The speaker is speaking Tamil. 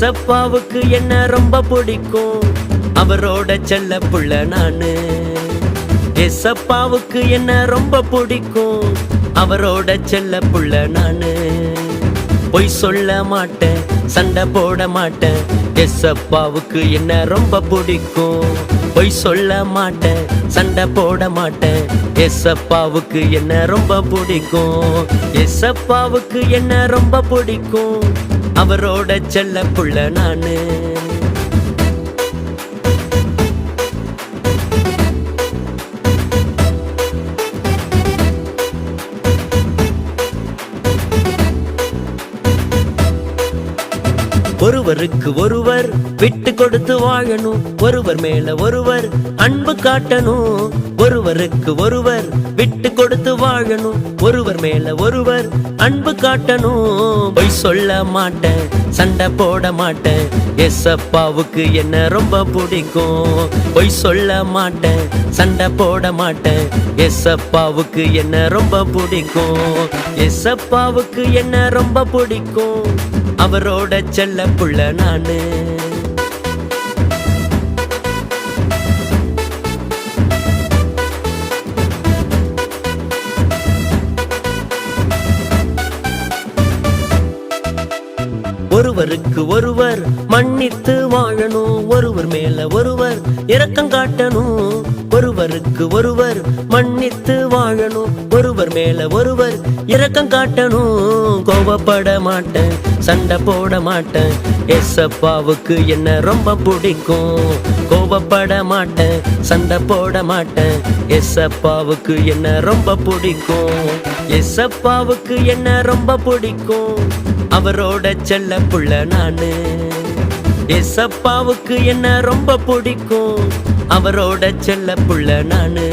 ஏசப்பாவுக்கு என்ன ரொம்ப பிடிக்கும், அவரோட செல்ல புள்ள நானு. ஏசப்பாவுக்கு என்ன ரொம்ப பிடிக்கும், அவரோட செல்ல புள்ள நானு. பொய் சொல்ல மாட்டேன், சண்டை போட மாட்டேன், ஏசப்பாவுக்கு என்ன ரொம்ப பிடிக்கும். பொய் சொல்ல மாட்டேன், சண்டை போட மாட்டேன், ஏசப்பாவுக்கு என்ன ரொம்ப பிடிக்கும். ஏசப்பாவுக்கு என்ன ரொம்ப பிடிக்கும், அவரோட செல்ல புள்ள நானு. ஒருவருக்கு ஒருவர் விட்டு கொடுத்து வாழணும், ஒருவர் மேல ஒருவர் அன்பு காட்டணும். ஒருவருக்கு ஒருவர் விட்டு கொடுத்து வாழணும், ஒருவர் மேல ஒருவர் அன்பு காட்டணும். பொய் சொல்ல மாட்டேன், சண்டை போட மாட்டேன், ஏசப்பாவுக்கு என்ன ரொம்ப பிடிக்கும். பொய் சொல்ல மாட்டேன், சண்டை போட மாட்டேன், ஏசப்பாவுக்கு என்ன ரொம்ப பிடிக்கும். ஏசப்பாவுக்கு என்ன ரொம்ப பிடிக்கும், அவரோட செல்ல புள்ள நானு. ஒருவருக்கு ஒருவர் மன்னித்து வாழணும், ஒருவர் மேல ஒருவர் இரக்கம் காட்டணும். ஒருவருக்கு ஒருவர் மன்னித்து வாழணும், ஒருவர் மேல ஒருவர் இரக்கம் காட்டணும். கோபப்பட மாட்டேன், சண்டை போட மாட்டேன், ஏசப்பாவுக்கு என்ன ரொம்ப பிடிக்கும். கோபப்பட மாட்டேன், சண்டை போட மாட்டேன், ஏசப்பாவுக்கு என்ன ரொம்ப பிடிக்கும். ஏசப்பாவுக்கு என்ன ரொம்ப பிடிக்கும், அவரோட செல்ல புள்ள நானு. ஏசப்பாவுக்கு என்ன ரொம்ப பிடிக்கும், அவரோட செல்ல புள்ள நானு.